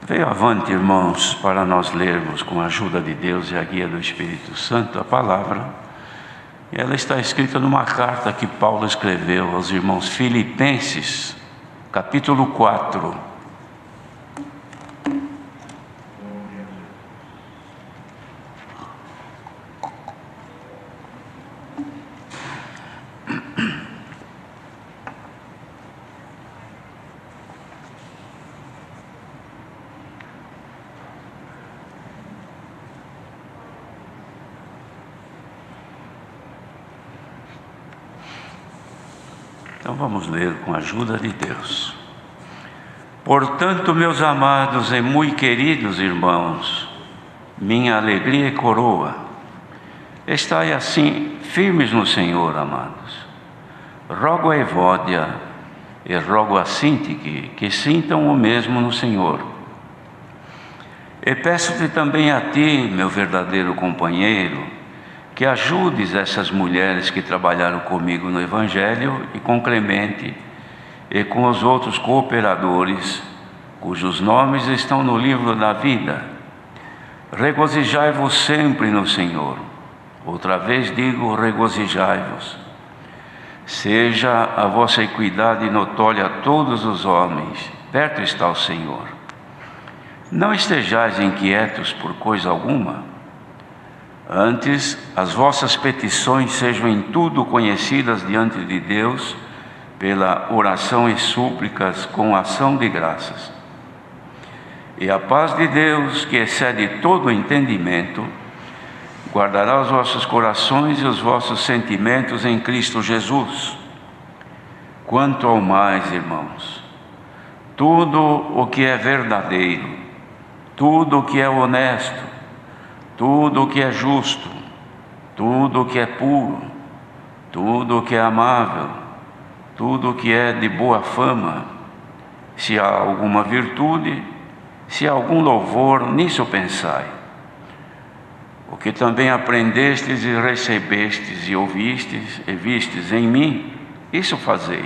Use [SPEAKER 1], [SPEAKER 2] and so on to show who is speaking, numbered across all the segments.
[SPEAKER 1] Veio avante, irmãos, para nós lermos com a ajuda de Deus e a guia do Espírito Santo a palavra. E ela está escrita numa carta que Paulo escreveu aos irmãos Filipenses, capítulo 4. Então vamos ler com a ajuda de Deus. Portanto, meus amados e muito queridos irmãos, minha alegria e coroa, estai assim firmes no Senhor, amados. Rogo a Evódia e rogo a Sintique que sintam o mesmo no Senhor. E peço-te também a ti, meu verdadeiro companheiro, que ajudes essas mulheres que trabalharam comigo no Evangelho e com Clemente e com os outros cooperadores, cujos nomes estão no livro da vida. Regozijai-vos sempre no Senhor. Outra vez digo, regozijai-vos. Seja a vossa equidade notória a todos os homens, perto está o Senhor. Não estejais inquietos por coisa alguma. Antes, as vossas petições sejam em tudo conhecidas diante de Deus, pela oração e súplicas com ação de graças. E a paz de Deus, que excede todo o entendimento, guardará os vossos corações e os vossos sentimentos em Cristo Jesus. Quanto ao mais, irmãos, tudo o que é verdadeiro, tudo o que é honesto, tudo o que é justo, tudo o que é puro, tudo o que é amável, tudo o que é de boa fama, se há alguma virtude, se há algum louvor, nisso pensai. O que também aprendestes e recebestes e ouvistes e vistes em mim, isso fazei.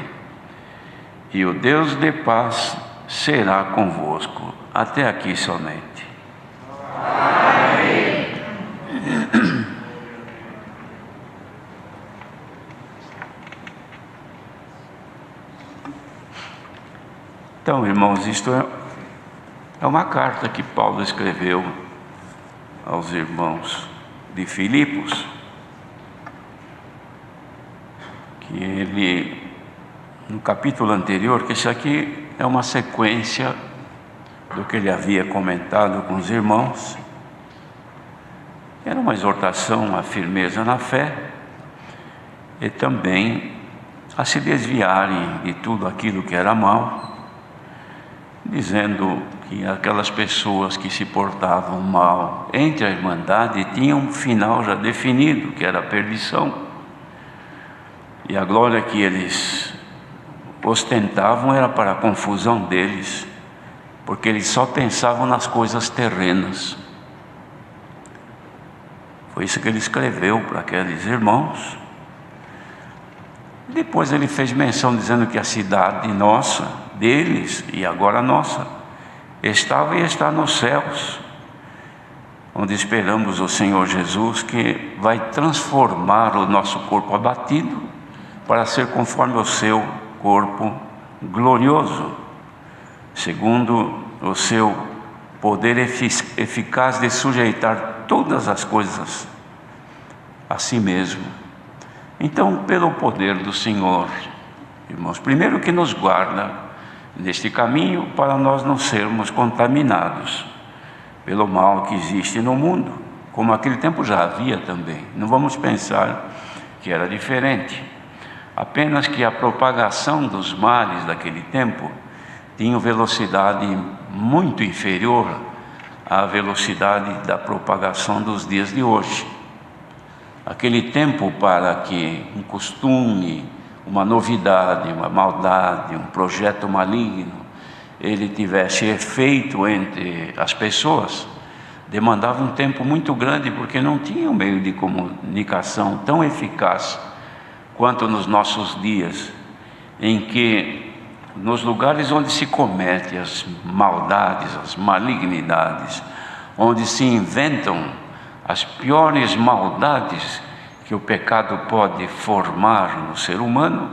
[SPEAKER 1] E o Deus de paz será convosco. Até aqui somente. Então, irmãos, isto é uma carta que Paulo escreveu aos irmãos de Filipos, que ele, no capítulo anterior, que isso aqui é uma sequência do que ele havia comentado com os irmãos, era uma exortação à firmeza na fé e também a se desviarem de tudo aquilo que era mal, dizendo que aquelas pessoas que se portavam mal entre a Irmandade tinham um final já definido, que era a perdição. E a glória que eles ostentavam era para a confusão deles, porque eles só pensavam nas coisas terrenas. Foi isso que ele escreveu para aqueles irmãos. Depois ele fez menção dizendo que a cidade nossa, deles e agora nossa, estava e está nos céus, onde esperamos o Senhor Jesus, que vai transformar o nosso corpo abatido para ser conforme o seu corpo glorioso, segundo o seu poder eficaz de sujeitar todas as coisas a si mesmo. Então, pelo poder do Senhor, irmãos, primeiro que nos guarda neste caminho para nós não sermos contaminados pelo mal que existe no mundo, como naquele tempo já havia também. Não vamos pensar que era diferente, apenas que a propagação dos males daquele tempo tinha velocidade muito inferior à velocidade da propagação dos dias de hoje. aquele tempo para que um costume, uma novidade, uma maldade, um projeto maligno, ele tivesse efeito entre as pessoas, demandava um tempo muito grande, porque não tinha um meio de comunicação tão eficaz quanto nos nossos dias, em que nos lugares onde se comete as maldades, as malignidades, onde se inventam as piores maldades que o pecado pode formar no ser humano,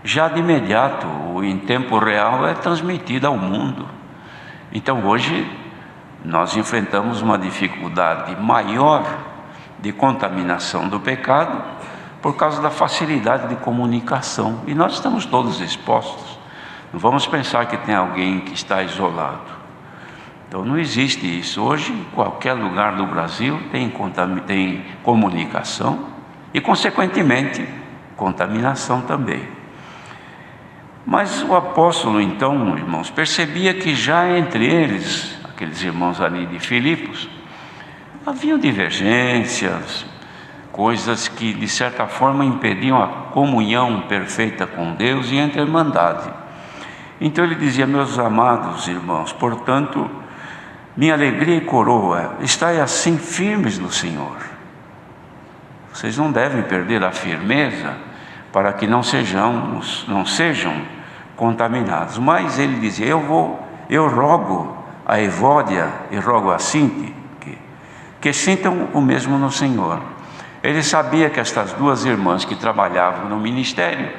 [SPEAKER 1] já de imediato, em tempo real, é transmitida ao mundo. Então hoje nós enfrentamos uma dificuldade maior de contaminação do pecado por causa da facilidade de comunicação, e nós estamos todos expostos. Não vamos pensar que tem alguém que está isolado. Então não existe isso. Hoje, em qualquer lugar do Brasil tem comunicação e, consequentemente, contaminação também. Mas o apóstolo, então, irmãos, percebia que já entre eles, aqueles irmãos ali de Filipos, haviam divergências, coisas que de certa forma impediam a comunhão perfeita com Deus e a irmandade. Então ele dizia: meus amados irmãos, portanto, minha alegria e coroa, estai assim firmes no Senhor. Vocês não devem perder a firmeza para que não sejam contaminados. Mas ele dizia: eu rogo a Evódia e rogo a Sinti que sintam o mesmo no Senhor. Ele sabia que estas duas irmãs que trabalhavam no ministério,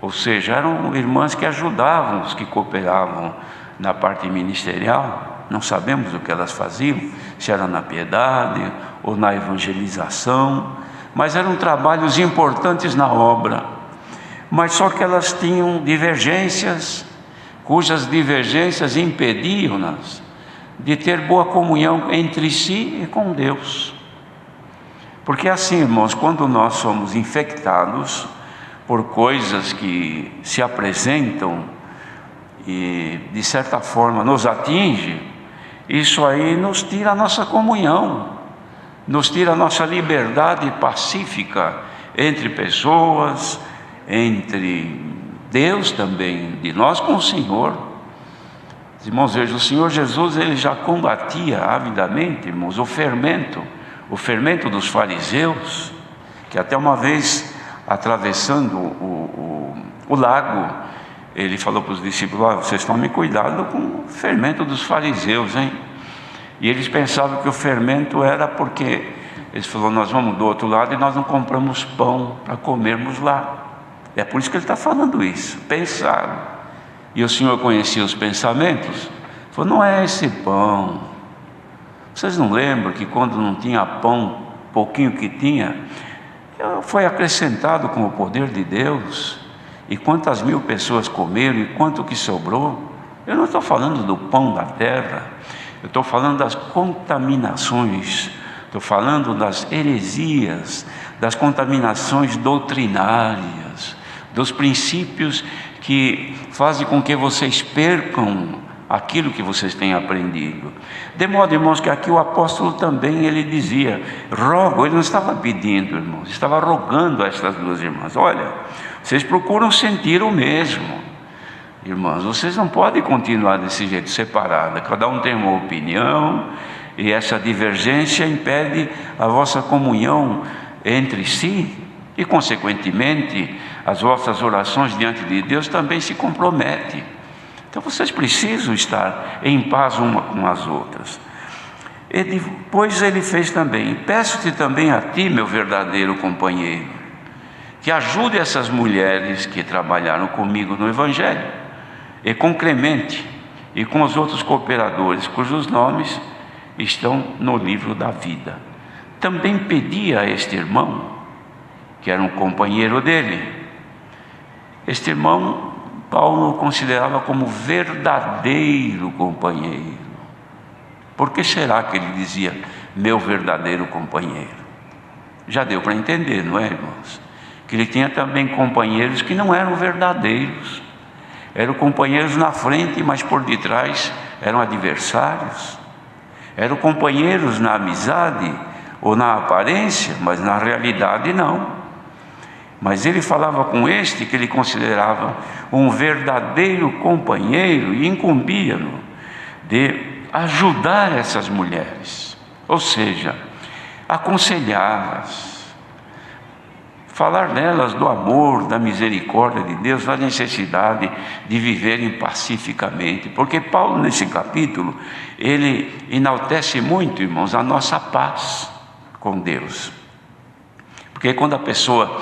[SPEAKER 1] ou seja, eram irmãs que ajudavam os que cooperavam na parte ministerial. Não sabemos o que elas faziam, se era na piedade ou na evangelização, mas eram trabalhos importantes na obra. Mas só que elas tinham divergências, cujas divergências impediam-nas de ter boa comunhão entre si e com Deus. Porque assim, irmãos, quando nós somos infectados por coisas que se apresentam e de certa forma nos atinge, isso aí nos tira a nossa comunhão, nos tira a nossa liberdade pacífica entre pessoas, entre Deus também, de nós com o Senhor. Irmãos, veja, o Senhor Jesus, ele já combatia avidamente, irmãos, o fermento dos fariseus, que até uma vez, atravessando o lago, ele falou para os discípulos: vocês tomem cuidado com o fermento dos fariseus, hein? E eles pensavam que o fermento era porque, eles falaram: nós vamos do outro lado e nós não compramos pão para comermos lá. É por isso que ele está falando isso. Pensaram. E o Senhor conhecia os pensamentos, falou: não é esse pão. Vocês não lembram que quando não tinha pão, pouquinho que tinha, foi acrescentado com o poder de Deus? E quantas mil pessoas comeram e quanto que sobrou? Eu não estou falando do pão da terra, eu estou falando das contaminações, estou falando das heresias, das contaminações doutrinárias, dos princípios que fazem com que vocês percam aquilo que vocês têm aprendido. De modo, irmãos, que aqui o apóstolo também, ele dizia, rogo, ele não estava pedindo, irmãos, estava rogando a estas duas irmãs: olha, vocês procuram sentir o mesmo. Irmãos, vocês não podem continuar desse jeito, separada, cada um tem uma opinião, e essa divergência impede a vossa comunhão entre si, e consequentemente as vossas orações diante de Deus também se comprometem. Então vocês precisam estar em paz uma com as outras. E depois ele fez também: peço-te também a ti, meu verdadeiro companheiro, que ajude essas mulheres que trabalharam comigo no Evangelho, e com Clemente e com os outros cooperadores, cujos nomes estão no livro da vida. Também pedi a este irmão, que era um companheiro dele. Este irmão, Paulo o considerava como verdadeiro companheiro. Por que será que ele dizia meu verdadeiro companheiro? Já deu para entender, não é, irmãos? Que ele tinha também companheiros que não eram verdadeiros. Eram companheiros na frente, mas por detrás eram adversários. Eram companheiros na amizade, ou na aparência, mas na realidade não. Mas ele falava com este que ele considerava um verdadeiro companheiro e incumbia-no de ajudar essas mulheres, ou seja, aconselhá-las, falar nelas do amor, da misericórdia de Deus, da necessidade de viverem pacificamente, porque Paulo nesse capítulo, ele enaltece muito, irmãos, a nossa paz com Deus. Porque quando a pessoa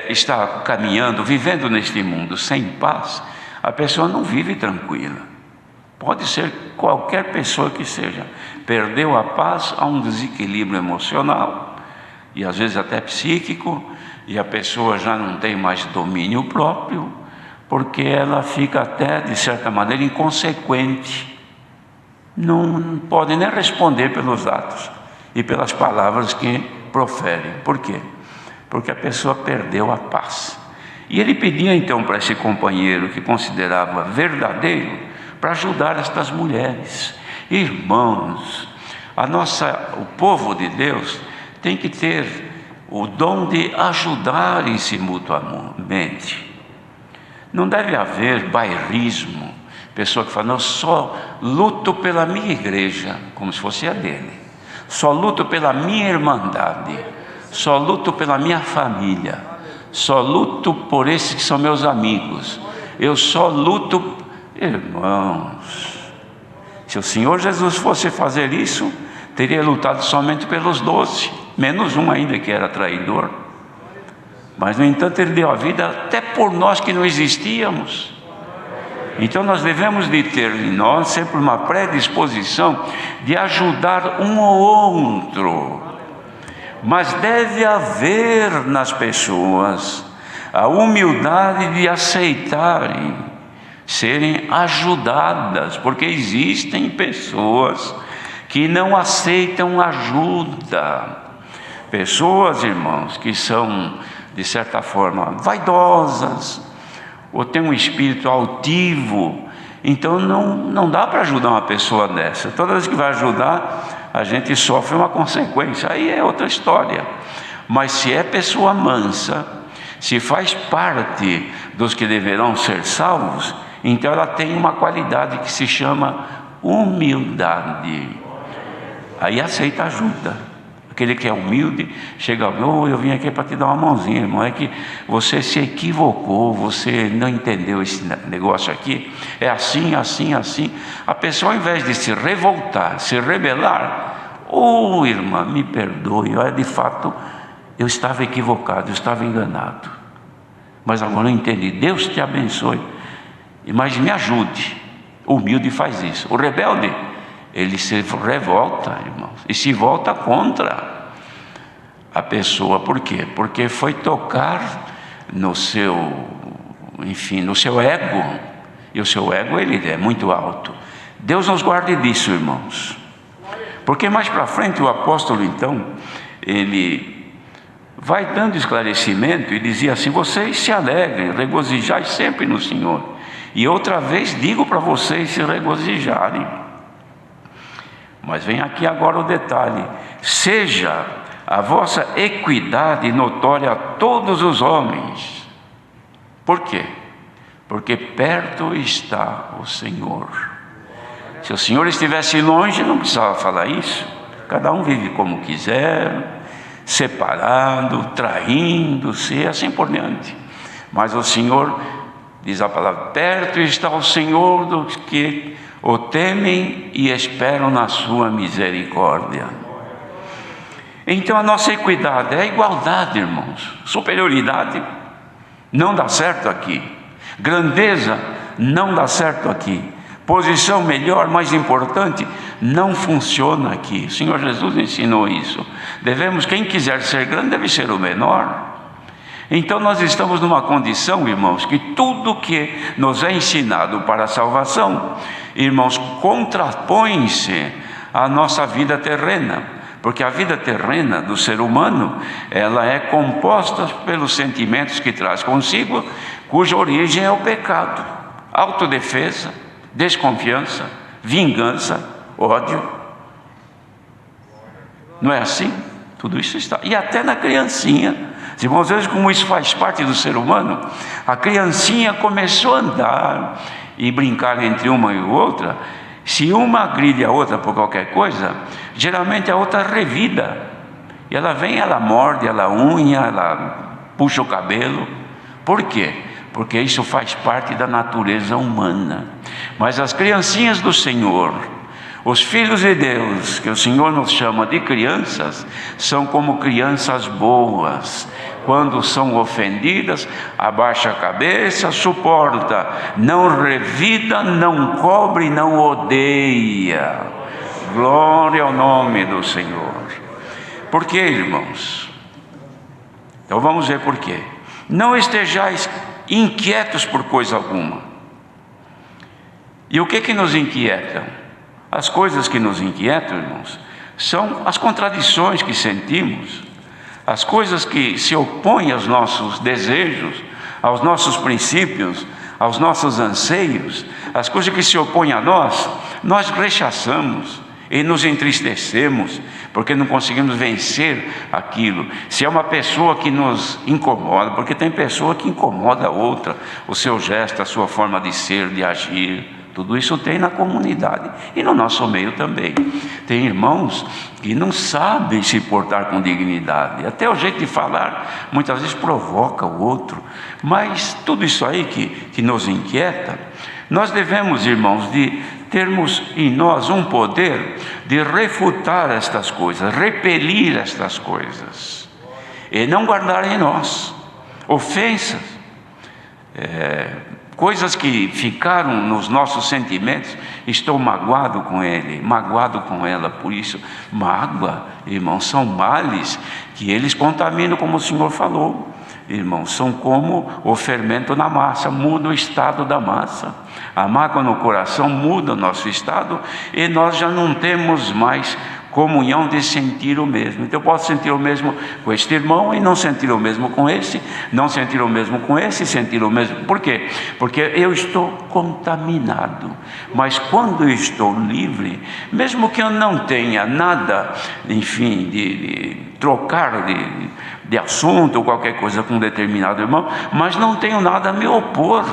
[SPEAKER 1] está caminhando, vivendo neste mundo sem paz, a pessoa não vive tranquila. Pode ser qualquer pessoa que seja, perdeu a paz, há um desequilíbrio emocional, e às vezes até psíquico, e a pessoa já não tem mais domínio próprio, porque ela fica até, de certa maneira, inconsequente. Não pode nem responder pelos atos e pelas palavras que proferem. Por quê? Porque a pessoa perdeu a paz. E ele pedia então para esse companheiro que considerava verdadeiro, para ajudar estas mulheres. Irmãos, o povo de Deus tem que ter o dom de ajudarem-se mutuamente. Não deve haver bairrismo, pessoa que fala, não, só luto pela minha igreja, como se fosse a dele, só luto pela minha irmandade, só luto pela minha família, só luto por esses que são meus amigos, eu só luto. Irmãos, se o Senhor Jesus fosse fazer isso, teria lutado somente pelos 12, menos um ainda que era traidor. Mas no entanto ele deu a vida até por nós que não existíamos. Então nós devemos de ter em nós sempre uma predisposição de ajudar um ou outro. Mas deve haver nas pessoas a humildade de aceitarem serem ajudadas, porque existem pessoas que não aceitam ajuda. Pessoas, irmãos, que são, de certa forma, vaidosas, ou têm um espírito altivo, então não dá para ajudar uma pessoa dessa. Toda vez que vai ajudar, a gente sofre uma consequência, aí é outra história. Mas se é pessoa mansa, se faz parte dos que deverão ser salvos, então ela tem uma qualidade que se chama humildade. Aí aceita ajuda. Aquele que é humilde, chega, eu vim aqui para te dar uma mãozinha, irmão, é que você se equivocou, você não entendeu esse negócio aqui, é assim, assim, assim. A pessoa, ao invés de se revoltar, se rebelar, irmã, me perdoe, de fato, eu estava equivocado, eu estava enganado, mas agora eu entendi, Deus te abençoe, mas me ajude. O humilde faz isso. O rebelde, ele se revolta, irmãos, e se volta contra a pessoa. Por quê? Porque foi tocar no seu ego, e o seu ego, ele é muito alto. Deus nos guarde disso, irmãos, porque mais para frente o apóstolo, então, ele vai dando esclarecimento e dizia assim: vocês se alegrem, regozijai sempre no Senhor, e outra vez digo para vocês se regozijarem. Mas vem aqui agora o detalhe: seja a vossa equidade notória a todos os homens. Por quê? Porque perto está o Senhor. Se o Senhor estivesse longe, não precisava falar isso. Cada um vive como quiser, separado, traindo-se, assim por diante. Mas o Senhor, diz a palavra, perto está o Senhor dos que o temem e esperam na sua misericórdia. Então a nossa equidade é a igualdade, irmãos. Superioridade não dá certo aqui. Grandeza não dá certo aqui. Posição melhor, mais importante, não funciona aqui. O Senhor Jesus ensinou isso. Quem quiser ser grande deve ser o menor. Então nós estamos numa condição, irmãos, que tudo que nos é ensinado para a salvação, irmãos, contrapõe-se à nossa vida terrena, porque a vida terrena do ser humano, ela é composta pelos sentimentos que traz consigo, cuja origem é o pecado, autodefesa, desconfiança, vingança, ódio. Não é assim? Tudo isso está, e até na criancinha. Irmãos, veja como isso faz parte do ser humano. A criancinha começou a andar e brincar entre uma e outra. Se uma agride a outra por qualquer coisa, geralmente a outra revida. E ela vem, ela morde, ela unha, ela puxa o cabelo. Por quê? Porque isso faz parte da natureza humana. Mas as criancinhas do Senhor, os filhos de Deus, que o Senhor nos chama de crianças, são como crianças boas. Quando são ofendidas, abaixa a cabeça, suporta, não revida, não cobre, não odeia. Glória ao nome do Senhor. Por quê, irmãos? Então vamos ver por quê. Não estejais inquietos por coisa alguma. E o que nos inquieta? As coisas que nos inquietam, irmãos, são as contradições que sentimos, as coisas que se opõem aos nossos desejos, aos nossos princípios, aos nossos anseios, as coisas que se opõem a nós rechaçamos e nos entristecemos, porque não conseguimos vencer aquilo. Se é uma pessoa que nos incomoda, porque tem pessoa que incomoda a outra, o seu gesto, a sua forma de ser, de agir, tudo isso tem na comunidade e no nosso meio também. Tem irmãos que não sabem se portar com dignidade, até o jeito de falar muitas vezes provoca o outro. Mas tudo isso aí que nos inquieta, nós devemos, irmãos, de termos em nós um poder de refutar estas coisas, repelir estas coisas, e não guardar em nós ofensas, coisas que ficaram nos nossos sentimentos. Estou magoado com ele, magoado com ela. Por isso, mágoa, irmãos, são males que eles contaminam, como o Senhor falou. Irmãos, são como o fermento na massa, muda o estado da massa. A mágoa no coração muda o nosso estado e nós já não temos mais comunhão de sentir o mesmo. Então eu posso sentir o mesmo com este irmão e não sentir o mesmo com esse, não sentir o mesmo com esse, sentir o mesmo. Por quê? Porque eu estou contaminado. Mas quando eu estou livre, mesmo que eu não tenha nada, enfim, de trocar de assunto ou qualquer coisa com um determinado irmão, mas não tenho nada a me opor,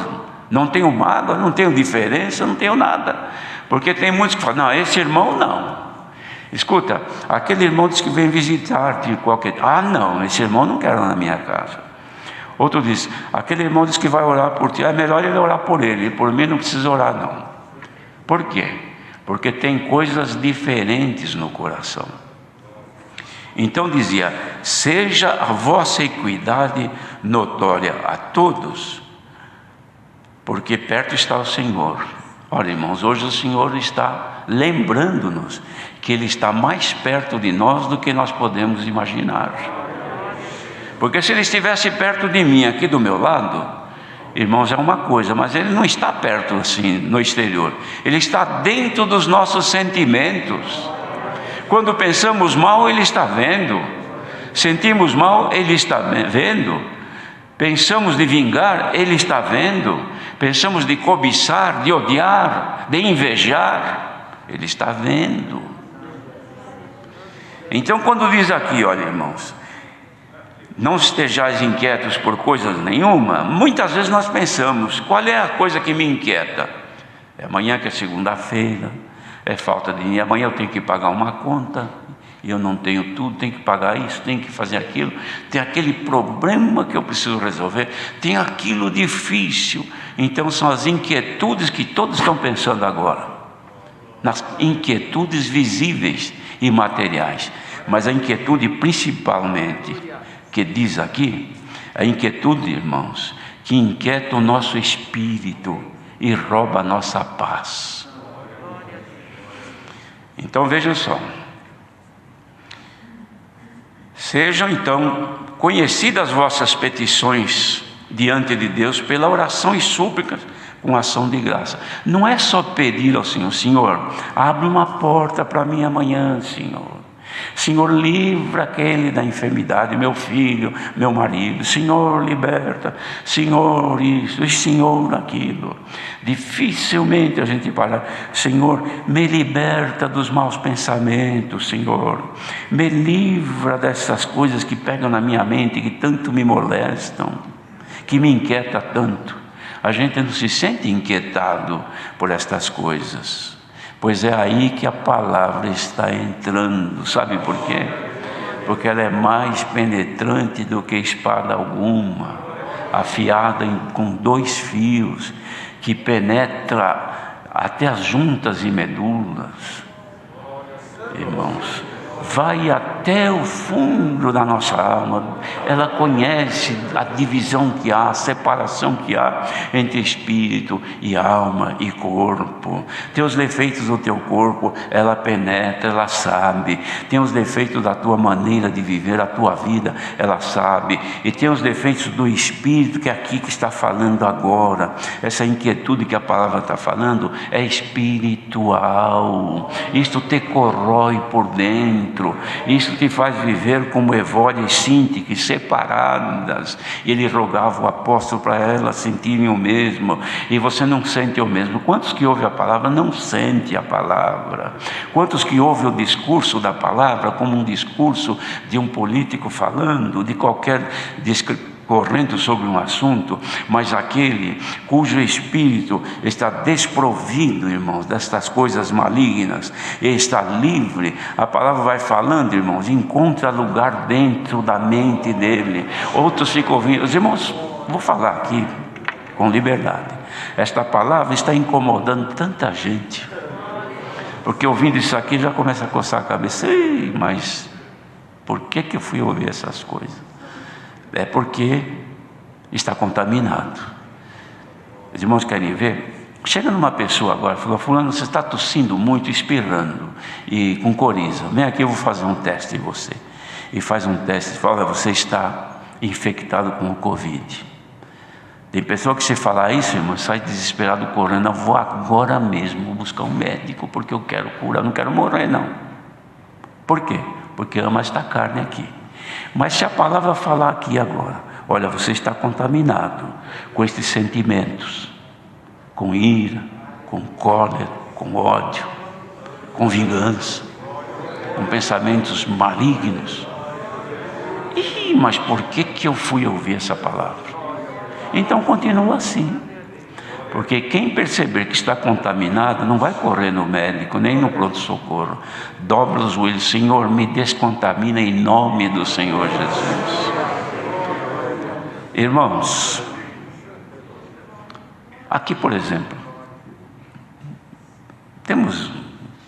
[SPEAKER 1] não tenho mágoa, não tenho diferença, não tenho nada. Porque tem muitos que falam, não, esse irmão não. Escuta, aquele irmão diz que vem visitar-te qualquer... não, esse irmão não quer na minha casa. Outro diz, aquele irmão diz que vai orar por ti, é melhor ele orar por ele, por mim não precisa orar não. Por quê? Porque tem coisas diferentes no coração. Então dizia, seja a vossa equidade notória a todos, porque perto está o Senhor. Olha, irmãos, hoje o Senhor está lembrando-nos que Ele está mais perto de nós do que nós podemos imaginar. Porque se Ele estivesse perto de mim, aqui do meu lado, irmãos, é uma coisa, mas Ele não está perto assim, no exterior. Ele está dentro dos nossos sentimentos. Quando pensamos mal, Ele está vendo. Sentimos mal, Ele está vendo. Pensamos de vingar, Ele está vendo. Pensamos de cobiçar, de odiar, de invejar, Ele está vendo. Então quando diz aqui, olha, irmãos, não estejais inquietos por coisas nenhuma, muitas vezes nós pensamos, qual é a coisa que me inquieta? É amanhã que é segunda-feira, é falta de dinheiro, amanhã eu tenho que pagar uma conta, e eu não tenho tudo, tenho que pagar isso, tenho que fazer aquilo, tem aquele problema que eu preciso resolver, tem aquilo difícil. Então são as inquietudes que todos estão pensando agora, nas inquietudes visíveis e materiais, mas a inquietude principalmente, que diz aqui, a inquietude, irmãos, que inquieta o nosso espírito e rouba a nossa paz. Então vejam só, sejam então conhecidas as vossas petições diante de Deus pela oração e súplicas com ação de graça. Não é só pedir ao Senhor, Senhor, abre uma porta para mim amanhã, Senhor. Senhor, livra aquele da enfermidade, meu filho, meu marido. Senhor, liberta. Senhor, isso, e Senhor, aquilo. Dificilmente a gente fala: Senhor, me liberta dos maus pensamentos, Senhor. Me livra dessas coisas que pegam na minha mente, que tanto me molestam, que me inquieta tanto. A gente não se sente inquietado por estas coisas, pois é aí que a palavra está entrando. Sabe por quê? Porque ela é mais penetrante do que espada alguma, afiada com 2 fios, que penetra até as juntas e medulas. Irmãos, vai até o fundo da nossa alma. Ela conhece a divisão que há, a separação que há entre espírito e alma e corpo. Tem os defeitos do teu corpo, ela penetra, ela sabe. Tem os defeitos da tua maneira de viver a tua vida, ela sabe. E tem os defeitos do espírito, que é aqui que está falando agora. Essa inquietude que a palavra está falando é espiritual. Isto te corrói por dentro. Isso te faz viver como Evódia e Sintique, separadas. E ele rogava o apóstolo para elas sentirem o mesmo, e você não sente o mesmo. Quantos que ouvem a palavra não sentem a palavra? Quantos que ouvem o discurso da palavra como um discurso de um político falando, de qualquer correndo sobre um assunto, mas aquele cujo espírito está desprovido, irmãos, destas coisas malignas, e está livre. A palavra vai falando, irmãos, encontra lugar dentro da mente dele. Outros ficam ouvindo. Os irmãos, vou falar aqui com liberdade, esta palavra está incomodando tanta gente, porque ouvindo isso aqui já começa a coçar a cabeça. Ei, mas por que eu fui ouvir essas coisas? É porque está contaminado. Os irmãos querem ver? Chega numa pessoa agora, falou: fulano, você está tossindo muito, espirrando e com coriza. Vem aqui, eu vou fazer um teste em você. E faz um teste e fala: você está infectado com o Covid. Tem pessoa que, se falar isso, irmão, sai desesperado correndo: eu vou agora mesmo buscar um médico, porque eu quero curar, não quero morrer não. Por quê? Porque ama esta carne aqui. Mas se a palavra falar aqui agora: olha, você está contaminado com estes sentimentos, com ira, com cólera, com ódio, com vingança, com pensamentos malignos. Mas por que eu fui ouvir essa palavra? Então continua assim, porque quem perceber que está contaminado não vai correr no médico, nem no pronto-socorro. Dobra os joelhos: Senhor, me descontamina em nome do Senhor Jesus. Irmãos, aqui, por exemplo, temos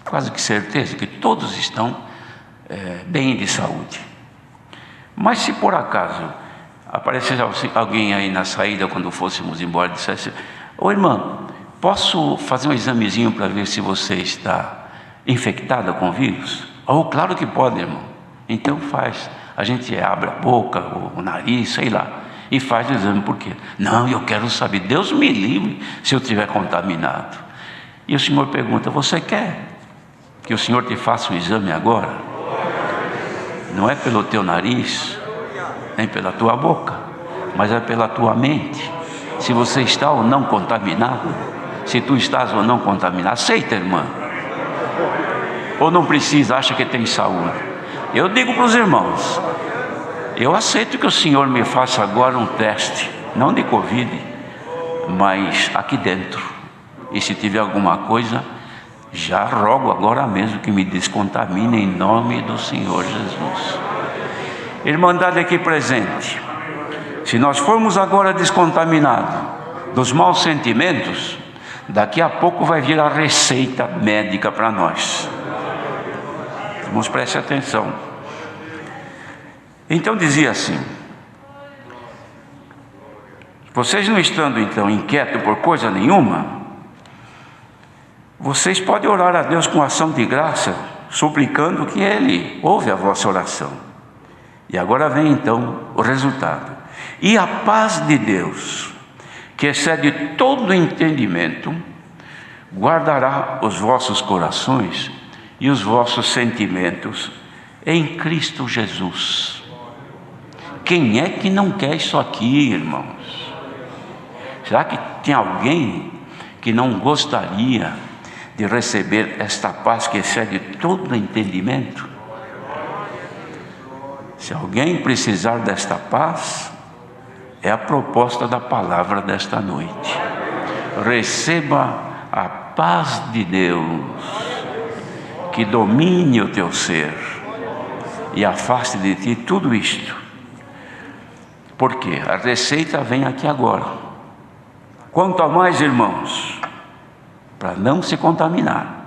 [SPEAKER 1] quase que certeza que todos estão bem de saúde. Mas se por acaso aparecesse alguém aí na saída, quando fôssemos embora, e dissesse: ô irmã, posso fazer um examezinho para ver se você está infectada com vírus? Oh, claro que pode, irmão. Então faz. A gente abre a boca, o nariz, sei lá, e faz o exame. Por quê? Não, eu quero saber. Deus me livre se eu estiver contaminado. E o Senhor pergunta: você quer que o Senhor te faça um exame agora? Não é pelo teu nariz, nem pela tua boca, mas é pela tua mente. Se você está ou não contaminado, se tu estás ou não contaminado. Aceita, irmã? Ou não precisa, acha que tem saúde? Eu digo para os irmãos: eu aceito que o Senhor me faça agora um teste, não de Covid, mas aqui dentro. E se tiver alguma coisa, já rogo agora mesmo que me descontamine em nome do Senhor Jesus. Irmandade aqui presente, se nós formos agora descontaminados dos maus sentimentos, daqui a pouco vai vir a receita médica para nós. Vamos, preste atenção. Então dizia assim: vocês não estando então inquietos por coisa nenhuma, vocês podem orar a Deus com ação de graça, suplicando que Ele ouve a vossa oração. E agora vem então o resultado. E a paz de Deus, que excede todo entendimento, guardará os vossos corações e os vossos sentimentos em Cristo Jesus. Quem é que não quer isso aqui, irmãos? Será que tem alguém que não gostaria de receber esta paz que excede todo entendimento? Se alguém precisar desta paz, é a proposta da palavra desta noite. Receba a paz de Deus, que domine o teu ser e afaste de ti tudo isto. Porque a receita vem aqui agora. Quanto a mais, irmãos, para não se contaminar,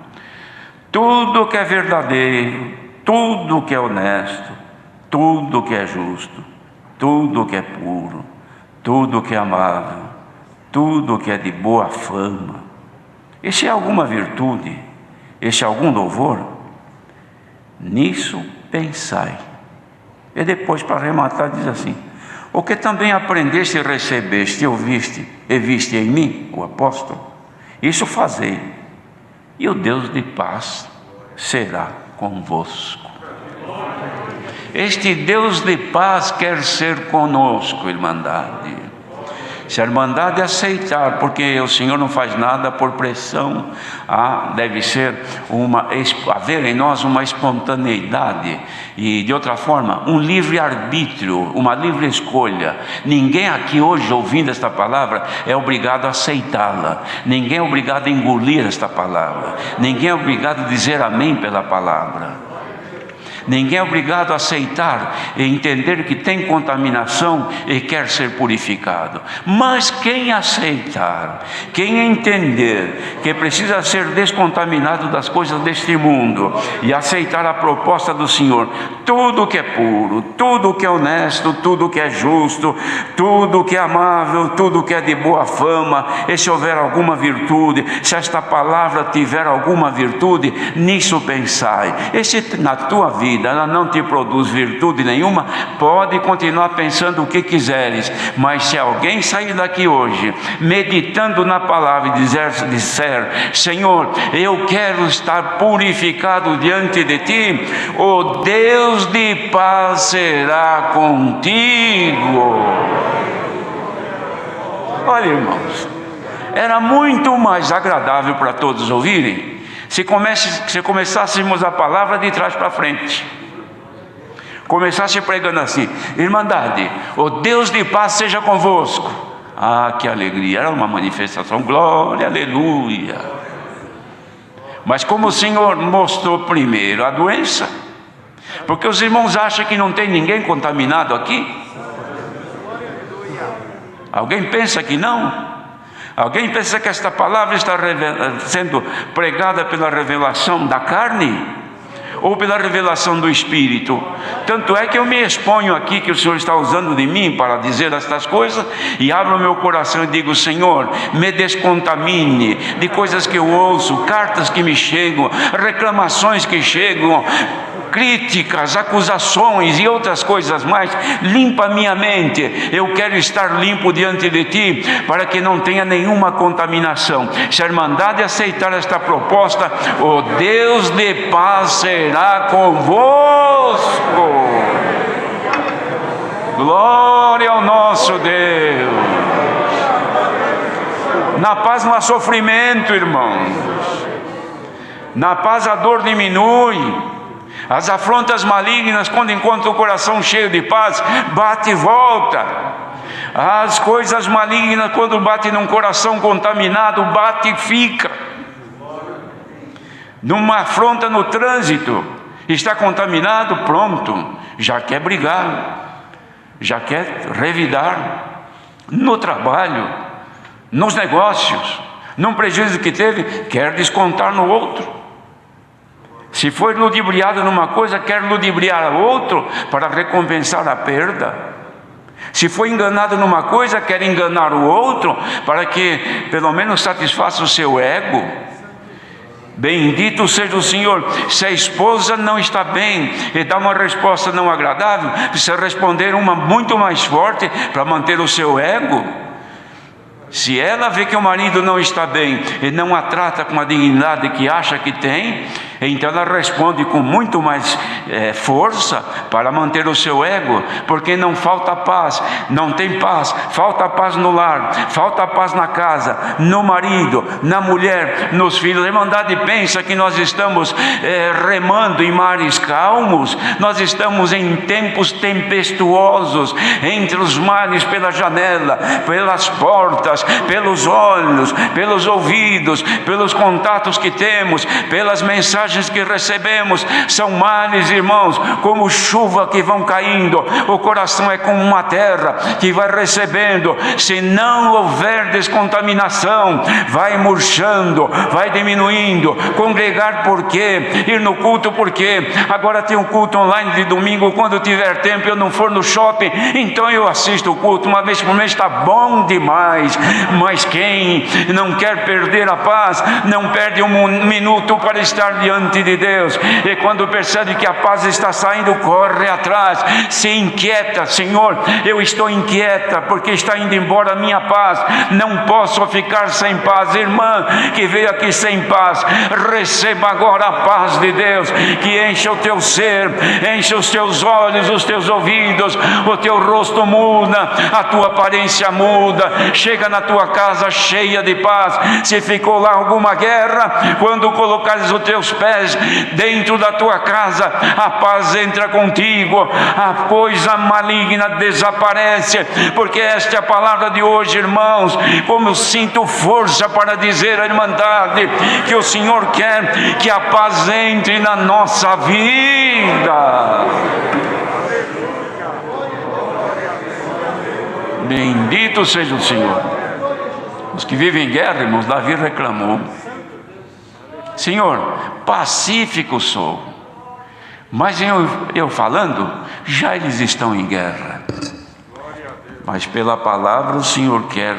[SPEAKER 1] tudo que é verdadeiro, tudo que é honesto, tudo que é justo, tudo que é puro, tudo que é amável, tudo que é de boa fama, e se há alguma virtude, e se há algum louvor, nisso pensai. E depois, para arrematar, diz assim: o que também aprendeste e recebeste, ouviste e viste em mim, o apóstolo, isso fazei, e o Deus de paz será convosco. Este Deus de paz quer ser conosco, irmandade. Se a irmandade aceitar, porque o Senhor não faz nada por pressão, deve ser haver em nós uma espontaneidade e, de outra forma, um livre-arbítrio, uma livre escolha. Ninguém aqui hoje, ouvindo esta palavra, é obrigado a aceitá-la. Ninguém é obrigado a engolir esta palavra. Ninguém é obrigado a dizer amém pela palavra. Ninguém é obrigado a aceitar e entender que tem contaminação e quer ser purificado. Mas quem aceitar, quem entender que precisa ser descontaminado das coisas deste mundo e aceitar a proposta do Senhor, tudo que é puro, tudo que é honesto, tudo que é justo, tudo que é amável, tudo que é de boa fama, e se houver alguma virtude, se esta palavra tiver alguma virtude, nisso pensai. E se na tua vida ela não te produz virtude nenhuma, pode continuar pensando o que quiseres, mas se alguém sair daqui hoje meditando na palavra e disser: Senhor, eu quero estar purificado diante de ti, o Deus de paz será contigo. Olha, irmãos, era muito mais agradável para todos ouvirem se começássemos a palavra de trás para frente. Começasse pregando assim: irmandade, o Deus de paz seja convosco. Que alegria, era uma manifestação, glória, aleluia. Mas como o Senhor mostrou primeiro a doença, porque os irmãos acham que não tem ninguém contaminado aqui? Alguém pensa que não? Alguém pensa que esta palavra está sendo pregada pela revelação da carne ou pela revelação do Espírito? Tanto é que eu me exponho aqui, que o Senhor está usando de mim para dizer estas coisas, e abro o meu coração e digo: Senhor, me descontamine de coisas que eu ouço, cartas que me chegam, reclamações que chegam, críticas, acusações e outras coisas mais. Limpa minha mente. Eu quero estar limpo diante de ti, para que não tenha nenhuma contaminação. Se a irmandade aceitar esta proposta, o Deus de paz será convosco. Glória ao nosso Deus. Na paz não há sofrimento, irmãos. Na paz a dor diminui. As afrontas malignas, quando encontra o coração cheio de paz, bate e volta. As coisas malignas, quando bate num coração contaminado, bate e fica. Numa afronta no trânsito, está contaminado, pronto, já quer brigar, já quer revidar. No trabalho, nos negócios, num prejuízo que teve, quer descontar no outro. Se foi ludibriado numa coisa, quer ludibriar a outro para recompensar a perda. Se foi enganado numa coisa, quer enganar o outro para que pelo menos satisfaça o seu ego. Bendito seja o Senhor. Se a esposa não está bem e dá uma resposta não agradável, precisa responder uma muito mais forte para manter o seu ego. Se ela vê que o marido não está bem e não a trata com a dignidade que acha que tem, Então ela responde com muito mais força para manter o seu ego, porque não falta paz, não tem paz, falta paz no lar, falta paz na casa, no marido, na mulher, nos filhos. A Irmandade pensa que nós estamos remando em mares calmos, nós estamos em tempos tempestuosos, entre os mares, pela janela, pelas portas, pelos olhos, pelos ouvidos, pelos contatos que temos, pelas mensagens que recebemos. São males, irmãos, como chuva que vão caindo. O coração é como uma terra que vai recebendo. Se não houver descontaminação, vai murchando, vai diminuindo. Congregar por quê? Ir no culto por quê? Agora tem um culto online de domingo, quando tiver tempo, eu não for no shopping, então eu assisto o culto uma vez por mês, está bom demais. Mas quem não quer perder a paz, não perde um minuto para estar diante de Deus. E quando percebe que a paz está saindo, corre atrás, se inquieta: Senhor, eu estou inquieta porque está indo embora a minha paz, não posso ficar sem paz. Irmã que veio aqui sem paz, receba agora a paz de Deus, que encha o teu ser, enche os teus olhos, os teus ouvidos, o teu rosto muda, a tua aparência muda. Chega na tua casa cheia de paz. Se ficou lá alguma guerra, quando colocares os teus pés dentro da tua casa, a paz entra contigo, a coisa maligna desaparece. Porque esta é a palavra de hoje, irmãos. Como eu sinto força para dizer à Irmandade que o Senhor quer que a paz entre na nossa vida. Bendito seja o Senhor. Os que vivem em guerra, irmãos, Davi reclamou: Senhor, pacífico sou, mas eu falando, já eles estão em guerra. Mas pela palavra o Senhor quer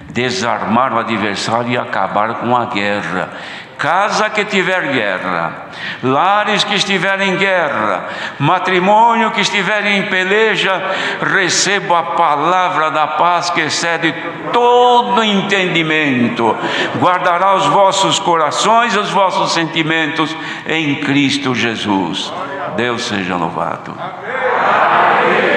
[SPEAKER 1] desarmar o adversário e acabar com a guerra. Casa que tiver guerra, lares que estiverem em guerra, matrimônio que estiver em peleja, receba a palavra da paz que excede todo entendimento. Guardará os vossos corações e os vossos sentimentos em Cristo Jesus. Deus seja louvado. Amém.